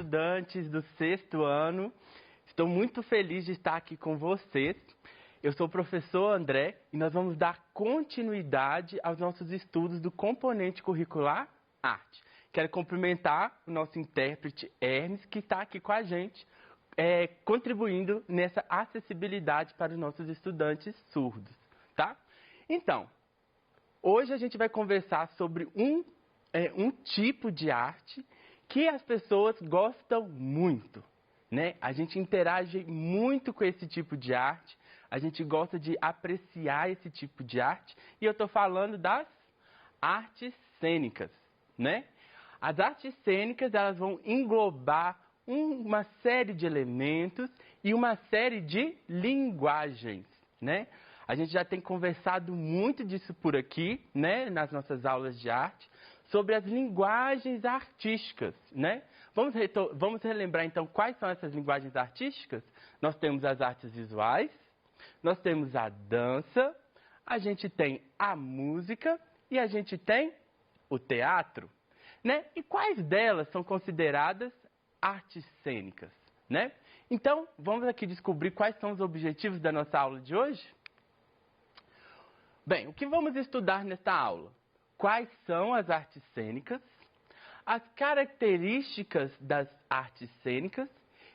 estudantes do 6º ano. Estou muito feliz de estar aqui com vocês. Eu sou o professor André e nós vamos dar continuidade aos nossos estudos do componente curricular Arte. Quero cumprimentar o nosso intérprete Hermes, que está aqui com a gente, contribuindo nessa acessibilidade para os nossos estudantes surdos, tá? Então, hoje a gente vai conversar sobre um tipo de arte que as pessoas gostam muito, né? A gente interage muito com esse tipo de arte, a gente gosta de apreciar esse tipo de arte, e eu estou falando das artes cênicas, né? As artes cênicas, elas vão englobar uma série de elementos e uma série de linguagens, né? A gente já tem conversado muito disso por aqui, né, nas nossas aulas de arte, sobre as linguagens artísticas, né? Vamos relembrar então quais são essas linguagens artísticas? Nós temos as artes visuais, nós temos a dança, a gente tem a música e a gente tem o teatro, né? E quais delas são consideradas artes cênicas, né? Então, vamos aqui descobrir quais são os objetivos da nossa aula de hoje? Bem, o que vamos estudar nesta aula? Quais são as artes cênicas, as características das artes cênicas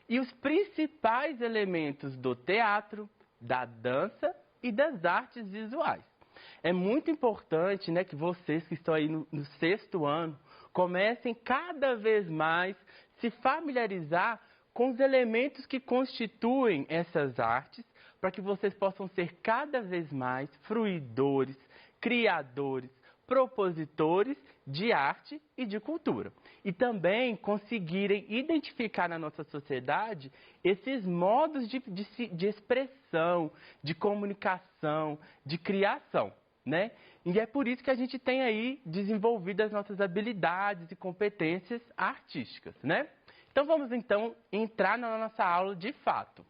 e os principais elementos do teatro, da dança e das artes visuais. É muito importante, né, que vocês que estão aí no 6º ano comecem cada vez mais se familiarizar com os elementos que constituem essas artes, para que vocês possam ser cada vez mais fruidores, criadores, propositores de arte e de cultura. E também conseguirem identificar na nossa sociedade esses modos de expressão, de comunicação, de criação, né? E é por isso que a gente tem aí desenvolvido as nossas habilidades e competências artísticas, né? Então vamos então entrar na nossa aula de fato.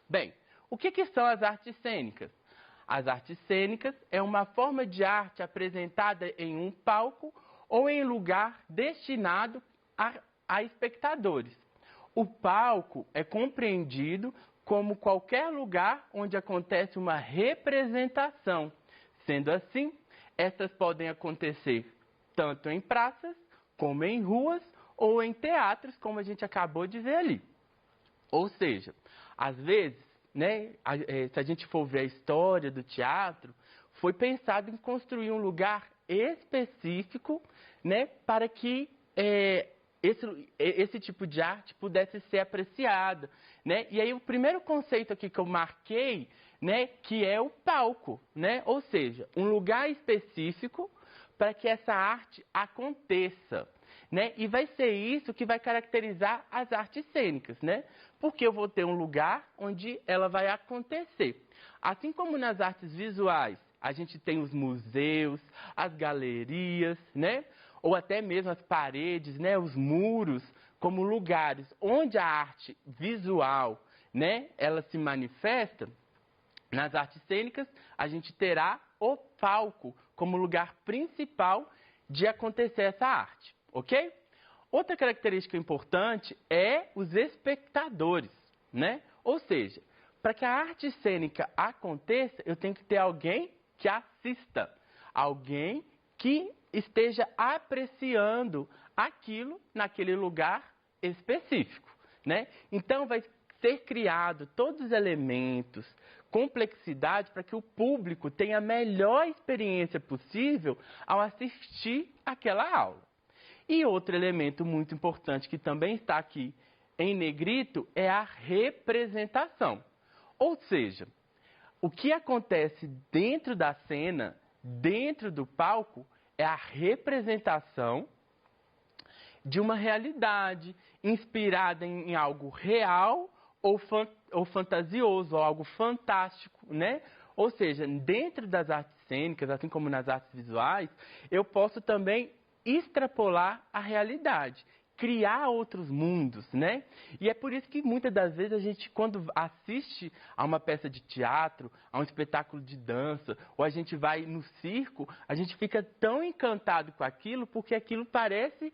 Bem, o que são as artes cênicas? As artes cênicas é uma forma de arte apresentada em um palco ou em lugar destinado a espectadores. O palco é compreendido como qualquer lugar onde acontece uma representação. Sendo assim, essas podem acontecer tanto em praças, como em ruas ou em teatros, como a gente acabou de ver ali. Ou seja, às vezes, né, se a gente for ver a história do teatro, foi pensado em construir um lugar específico, né, para que esse tipo de arte pudesse ser apreciada, né? E aí o primeiro conceito aqui que eu marquei, né, que é o palco, né? Ou seja, um lugar específico para que essa arte aconteça, né? E vai ser isso que vai caracterizar as artes cênicas, né? Porque eu vou ter um lugar onde ela vai acontecer. Assim como nas artes visuais, a gente tem os museus, as galerias, né? Ou até mesmo as paredes, né? Os muros, como lugares onde a arte visual, né, ela se manifesta. Nas artes cênicas, a gente terá o palco como lugar principal de acontecer essa arte, ok? Outra característica importante é os espectadores, né? Ou seja, para que a arte cênica aconteça, eu tenho que ter alguém que assista, alguém que esteja apreciando aquilo naquele lugar específico, né? Então, vai ser criado todos os elementos, complexidade, para que o público tenha a melhor experiência possível ao assistir aquela aula. E outro elemento muito importante que também está aqui em negrito é a representação. Ou seja, o que acontece dentro da cena, dentro do palco, é a representação de uma realidade inspirada em algo real ou fantasioso, ou algo fantástico, né? Ou seja, dentro das artes cênicas, assim como nas artes visuais, eu posso também extrapolar a realidade, criar outros mundos, né? E é por isso que muitas das vezes a gente, quando assiste a uma peça de teatro, a um espetáculo de dança, ou a gente vai no circo, a gente fica tão encantado com aquilo, porque aquilo parece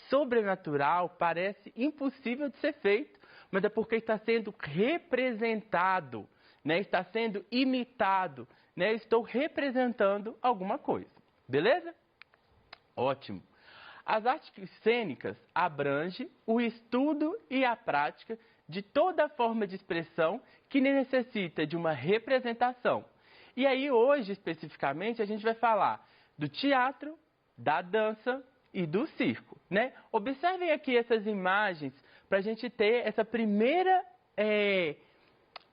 sobrenatural, parece impossível de ser feito, mas é porque está sendo representado, né? Está sendo imitado, né? Eu estou representando alguma coisa, beleza? Ótimo. As artes cênicas abrangem o estudo e a prática de toda forma de expressão que necessita de uma representação. E aí hoje, especificamente, a gente vai falar do teatro, da dança e do circo, né? Observem aqui essas imagens para a gente ter essa primeira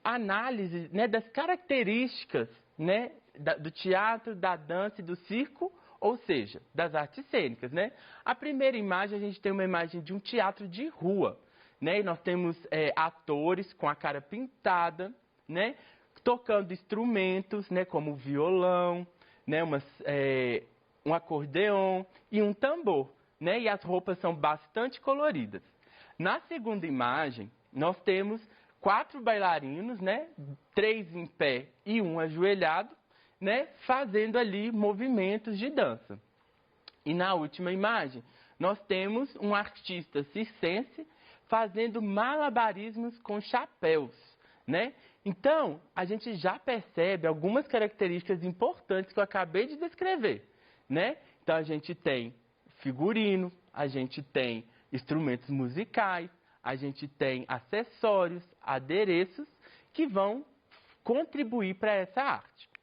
análise, né, das características, né, do teatro, da dança e do circo, ou seja, das artes cênicas, né? A primeira imagem, a gente tem uma imagem de um teatro de rua, né? E nós temos atores com a cara pintada, né? Tocando instrumentos, né? Como o violão, né? Um acordeon e um tambor, né? E as roupas são bastante coloridas. Na segunda imagem, nós temos 4 bailarinos, né? 3 em pé e um ajoelhado, né, fazendo ali movimentos de dança. E na última imagem, nós temos um artista circense fazendo malabarismos com chapéus, né? Então, a gente já percebe algumas características importantes que eu acabei de descrever, né? Então, a gente tem figurino, a gente tem instrumentos musicais, a gente tem acessórios, adereços que vão contribuir para essa arte.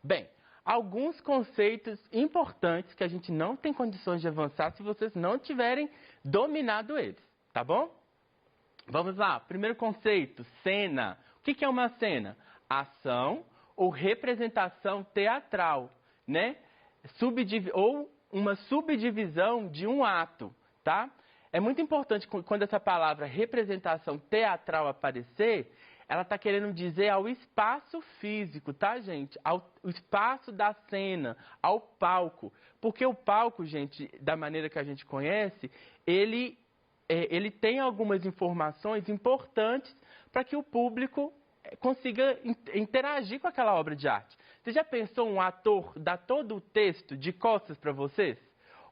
Bem, alguns conceitos importantes que a gente não tem condições de avançar se vocês não tiverem dominado eles, tá bom? Vamos lá, primeiro conceito, cena. O que é uma cena? Ação ou representação teatral, né? Ou uma subdivisão de um ato, tá? É muito importante quando essa palavra representação teatral aparecer, ela está querendo dizer ao espaço físico, tá, gente? Ao espaço da cena, ao palco. Porque o palco, gente, da maneira que a gente conhece, ele tem algumas informações importantes para que o público consiga interagir com aquela obra de arte. Você já pensou um ator dar todo o texto de costas para vocês?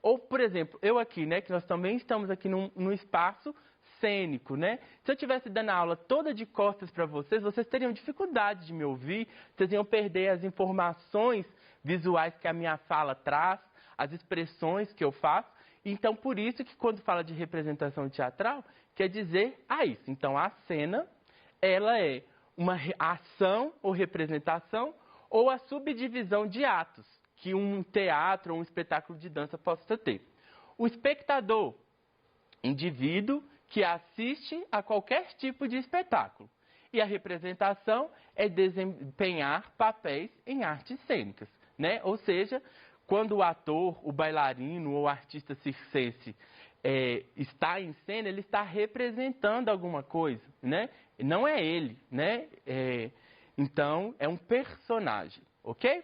Ou, por exemplo, eu aqui, né, que nós também estamos aqui num espaço cênico, né? Se eu estivesse dando a aula toda de costas para vocês, vocês teriam dificuldade de me ouvir, vocês iam perder as informações visuais que a minha fala traz, as expressões que eu faço. Então, por isso que quando fala de representação teatral, quer dizer isso. Então, a cena, ela é uma ação ou representação ou a subdivisão de atos que um teatro ou um espetáculo de dança possa ter. O espectador, indivíduo que assiste a qualquer tipo de espetáculo. E a representação é desempenhar papéis em artes cênicas, né? Ou seja, quando o ator, o bailarino ou o artista circense está em cena, ele está representando alguma coisa, né? Não é ele, né? Então, é um personagem, ok?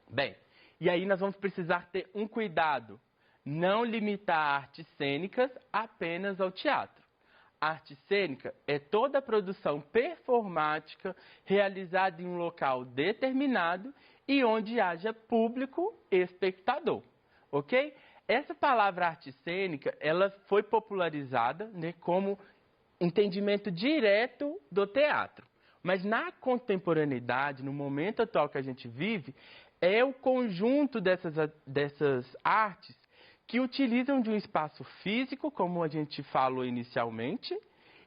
Bem, e aí nós vamos precisar ter um cuidado. Não limitar artes cênicas apenas ao teatro. A arte cênica é toda a produção performática realizada em um local determinado e onde haja público e espectador, ok? Essa palavra arte cênica, ela foi popularizada, né, como entendimento direto do teatro. Mas na contemporaneidade, no momento atual que a gente vive, é o conjunto dessas artes que utilizam de um espaço físico, como a gente falou inicialmente,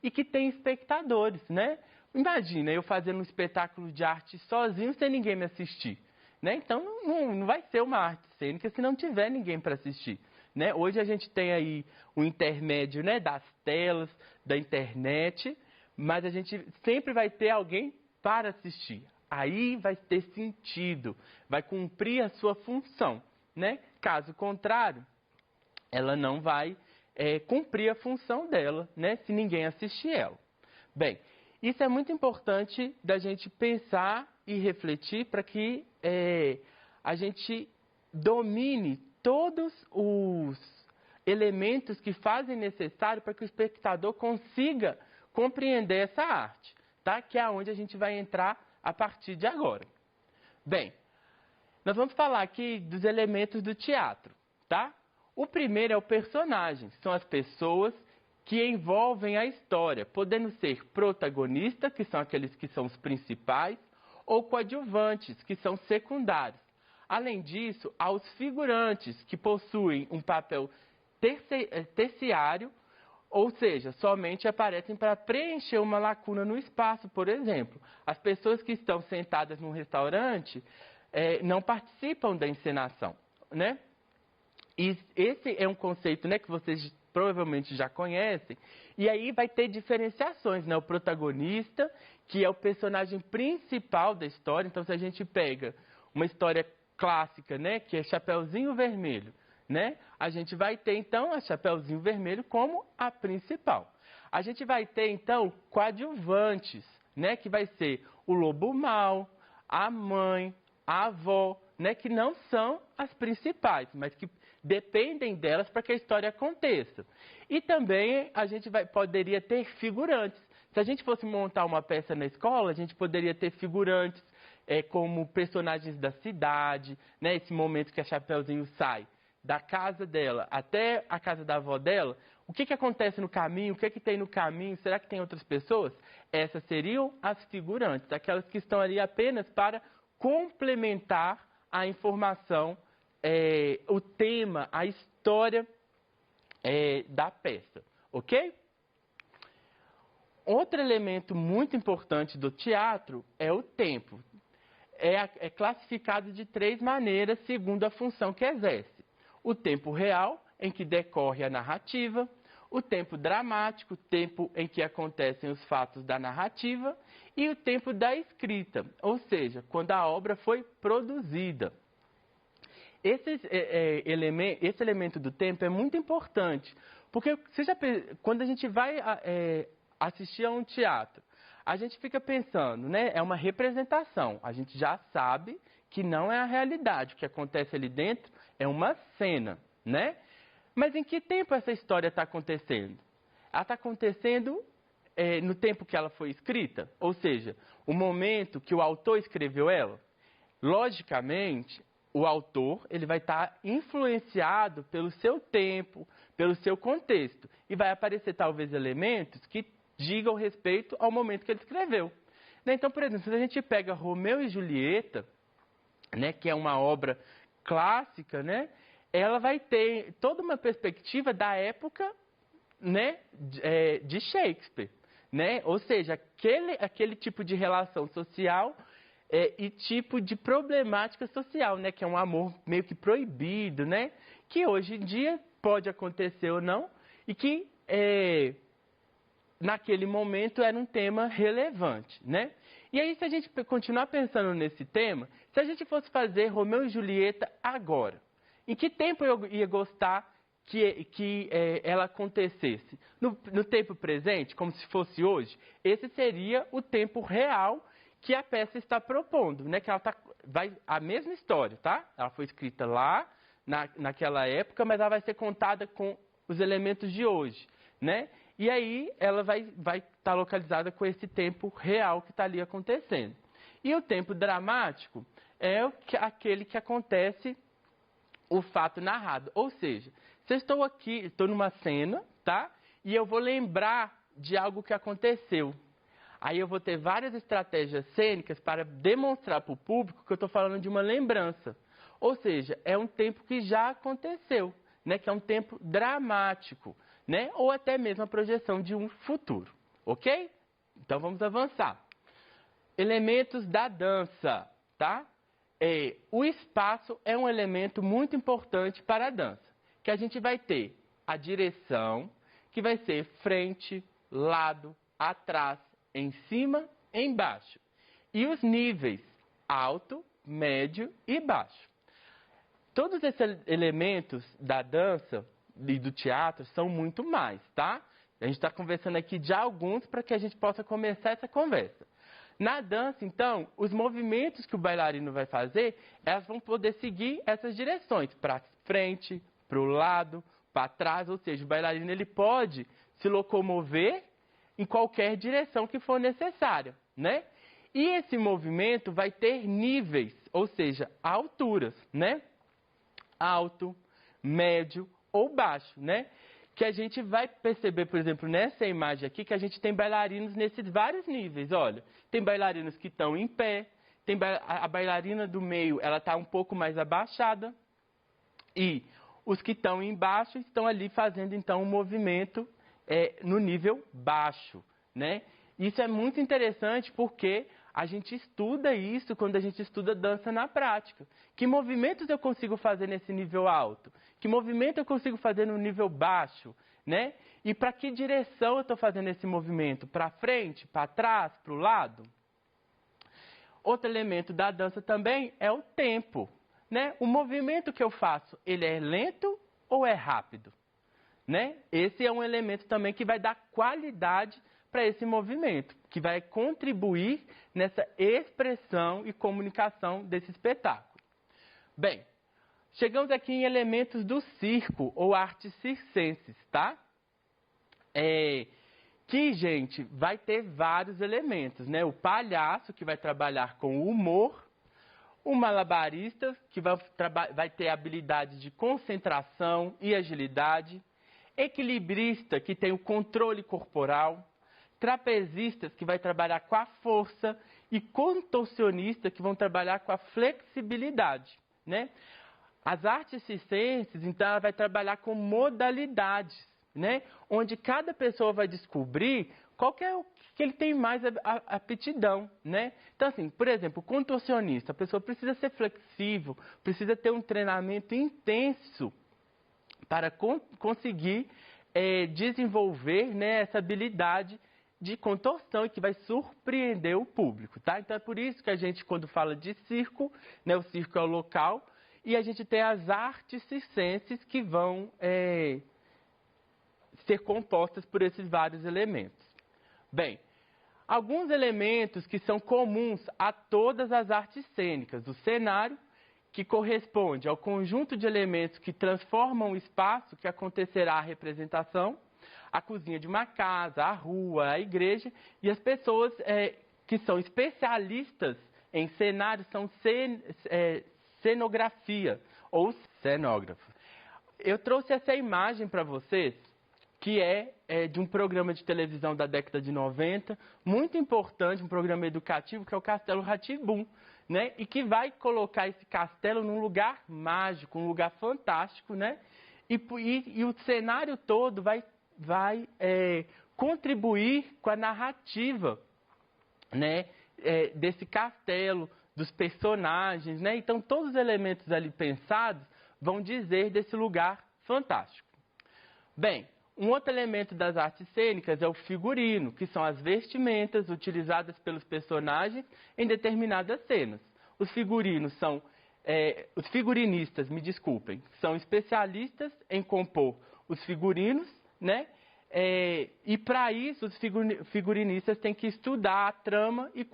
e que tem espectadores, né? Imagina eu fazendo um espetáculo de arte sozinho, sem ninguém me assistir, né? Então, não vai ser uma arte cênica se não tiver ninguém para assistir, né? Hoje a gente tem aí o intermédio, né, das telas, da internet, mas a gente sempre vai ter alguém para assistir. Aí vai ter sentido, vai cumprir a sua função, né? Caso contrário, ela não vai cumprir a função dela, né, se ninguém assistir ela. Bem, isso é muito importante da gente pensar e refletir para que a gente domine todos elementos que fazem necessário para que o espectador consiga compreender essa arte, tá? Que é onde a gente vai entrar a partir de agora. Bem, nós vamos falar aqui dos elementos do teatro, tá? O primeiro é o personagem, são as pessoas que envolvem a história, podendo ser protagonistas, que são aqueles que são os principais, ou coadjuvantes, que são secundários. Além disso, há os figurantes, que possuem um papel terciário, ou seja, somente aparecem para preencher uma lacuna no espaço, por exemplo. As pessoas que estão sentadas num restaurante não participam da encenação, né? E esse é um conceito, né, que vocês provavelmente já conhecem, e aí vai ter diferenciações, né? O protagonista, que é o personagem principal da história. Então, se a gente pega uma história clássica, né, que é Chapeuzinho Vermelho, né, a gente vai ter, então, a Chapeuzinho Vermelho como a principal. A gente vai ter, então, coadjuvantes, né, que vai ser o lobo mau, a mãe, a avó, né, que não são as principais, mas que dependem delas para que a história aconteça. E também a gente poderia ter figurantes. Se a gente fosse montar uma peça na escola, a gente poderia ter figurantes como personagens da cidade, né, esse momento que a Chapeuzinho sai da casa dela até a casa da avó dela. O que acontece no caminho? O que tem no caminho? Será que tem outras pessoas? Essas seriam as figurantes, aquelas que estão ali apenas para complementar a informação, o tema, a história da peça, ok? Outro elemento muito importante do teatro é o tempo. É classificado de 3 maneiras segundo a função que exerce. O tempo real, em que decorre a narrativa, o tempo dramático, tempo em que acontecem os fatos da narrativa, e o tempo da escrita, ou seja, quando a obra foi produzida. Esse elemento do tempo é muito importante, porque quando a gente vai assistir a um teatro, a gente fica pensando, né? É uma representação, a gente já sabe que não é a realidade, o que acontece ali dentro é uma cena, né? Mas em que tempo essa história está acontecendo? Ela está acontecendo no tempo que ela foi escrita, ou seja, o momento que o autor escreveu ela. Logicamente, o autor ele vai estar influenciado pelo seu tempo, pelo seu contexto, e vai aparecer talvez elementos que digam respeito ao momento que ele escreveu. Então, por exemplo, se a gente pega Romeu e Julieta, né, que é uma obra clássica, né, ela vai ter toda uma perspectiva da época, né, de Shakespeare, né? Ou seja, aquele tipo de relação social e tipo de problemática social, né, que é um amor meio que proibido, né, que hoje em dia pode acontecer ou não, e que naquele momento era um tema relevante, né? E aí, se a gente continuar pensando nesse tema, se a gente fosse fazer Romeu e Julieta agora, em que tempo eu ia gostar que ela acontecesse? No tempo presente, como se fosse hoje? Esse seria o tempo real que a peça está propondo, né? Que ela a mesma história, tá? Ela foi escrita lá, naquela época, mas ela vai ser contada com os elementos de hoje, né? E aí ela vai estar localizada com esse tempo real que está ali acontecendo. E o tempo dramático é aquele que acontece o fato narrado. Ou seja, se eu estou aqui, estou numa cena, tá? E eu vou lembrar de algo que aconteceu. Aí eu vou ter várias estratégias cênicas para demonstrar para o público que eu estou falando de uma lembrança. Ou seja, é um tempo que já aconteceu, né? Que é um tempo dramático, né? Ou até mesmo a projeção de um futuro, ok? Então vamos avançar. Elementos da dança, tá? O espaço é um elemento muito importante para a dança, que a gente vai ter a direção, que vai ser frente, lado, atrás, em cima, embaixo. E os níveis, alto, médio e baixo. Todos esses elementos da dança e do teatro são muito mais, tá? A gente está conversando aqui de alguns para que a gente possa começar essa conversa. Na dança, então, os movimentos que o bailarino vai fazer, elas vão poder seguir essas direções, para frente, para o lado, para trás, ou seja, o bailarino ele pode se locomover em qualquer direção que for necessária, né? E esse movimento vai ter níveis, ou seja, alturas, né? Alto, médio ou baixo, né? Que a gente vai perceber, por exemplo, nessa imagem aqui, que a gente tem bailarinos nesses vários níveis. Olha, tem bailarinos que estão em pé, a bailarina do meio, ela está um pouco mais abaixada, e os que estão embaixo estão ali fazendo, então, um movimento no nível baixo, né? Isso é muito interessante porque a gente estuda isso quando a gente estuda dança na prática. Que movimentos eu consigo fazer nesse nível alto? Que movimento eu consigo fazer no nível baixo? Né? E para que direção eu estou fazendo esse movimento? Para frente, para trás, para o lado? Outro elemento da dança também é o tempo. Né? O movimento que eu faço, ele é lento ou é rápido? Né? Esse é um elemento também que vai dar qualidade para esse movimento, que vai contribuir nessa expressão e comunicação desse espetáculo. Bem, chegamos aqui em elementos do circo ou artes circenses, tá? Que, gente, vai ter vários elementos, né? O palhaço, que vai trabalhar com o humor, o malabarista, que vai ter habilidade de concentração e agilidade, equilibrista, que tem o controle corporal, trapezistas, que vai trabalhar com a força, e contorcionistas, que vão trabalhar com a flexibilidade, né? As artes circenses, então, ela vai trabalhar com modalidades, né? Onde cada pessoa vai descobrir qual que é o que ele tem mais aptidão, né? Então, assim, por exemplo, o contorcionista, a pessoa precisa ser flexível, precisa ter um treinamento intenso para conseguir desenvolver, né, essa habilidade de contorção e que vai surpreender o público, tá? Então é por isso que a gente, quando fala de circo, né, o circo é o local, e a gente tem as artes circenses que vão ser compostas por esses vários elementos. Bem, alguns elementos que são comuns a todas as artes cênicas: o cenário, que corresponde ao conjunto de elementos que transformam o espaço que acontecerá a representação, a cozinha de uma casa, a rua, a igreja, e as pessoas que são especialistas em cenário são cenografia ou cenógrafos. Eu trouxe essa imagem para vocês, que é de um programa de televisão da década de 90, muito importante, um programa educativo, que é o Castelo Rá-Tim-Bum, né? E que vai colocar esse castelo num lugar mágico, um lugar fantástico, né? E o cenário todo vai contribuir com a narrativa, né? Desse castelo, dos personagens, né? Então, todos os elementos ali pensados vão dizer desse lugar fantástico. Bem, um outro elemento das artes cênicas é o figurino, que são as vestimentas utilizadas pelos personagens em determinadas cenas. Os figurinistas, me desculpem, são especialistas em compor os figurinos, né? E para isso os figurinistas têm que estudar a trama e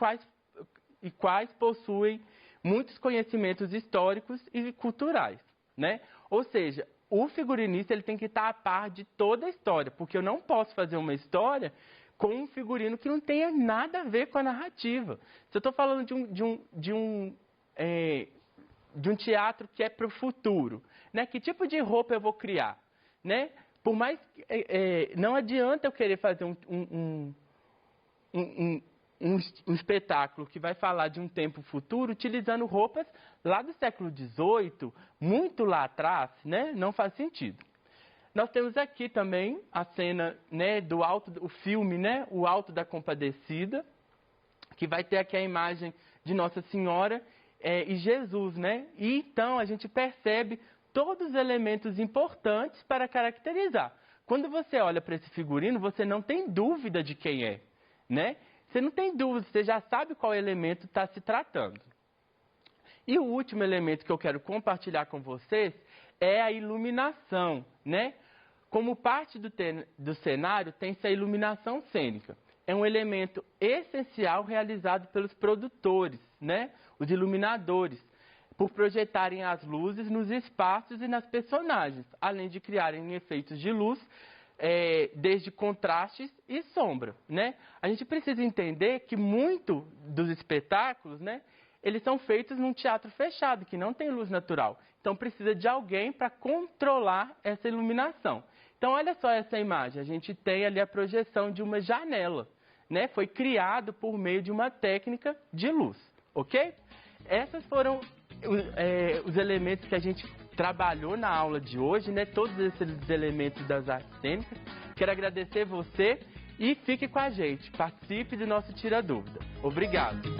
quais possuem muitos conhecimentos históricos e culturais, né? Ou seja, o figurinista ele tem que estar a par de toda a história, porque eu não posso fazer uma história com um figurino que não tenha nada a ver com a narrativa. Se eu estou falando de um teatro que é para o futuro, né? Que tipo de roupa eu vou criar, né? Por mais que não adianta eu querer fazer um espetáculo que vai falar de um tempo futuro utilizando roupas lá do século XVIII, muito lá atrás, né? Não faz sentido. Nós temos aqui também a cena, né, o filme, né, O Alto da Compadecida, que vai ter aqui a imagem de Nossa Senhora e Jesus, né? E então a gente percebe todos os elementos importantes para caracterizar. Quando você olha para esse figurino, você não tem dúvida de quem é, né? Você não tem dúvida, você já sabe qual elemento está se tratando. E o último elemento que eu quero compartilhar com vocês é a iluminação, né? Como parte do cenário, tem-se a iluminação cênica. É um elemento essencial realizado pelos produtores, né? Os iluminadores, por projetarem as luzes nos espaços e nas personagens, além de criarem efeitos de luz, desde contrastes e sombra, né? A gente precisa entender que muito dos espetáculos, né, eles são feitos num teatro fechado, que não tem luz natural. Então precisa de alguém para controlar essa iluminação. Então olha só essa imagem, a gente tem ali a projeção de uma janela, né? Foi criado por meio de uma técnica de luz, ok? Esses foram os elementos que a gente trabalhou na aula de hoje, né? Todos esses elementos das artes cênicas. Quero agradecer você e fique com a gente. Participe do nosso Tira Dúvida. Obrigado.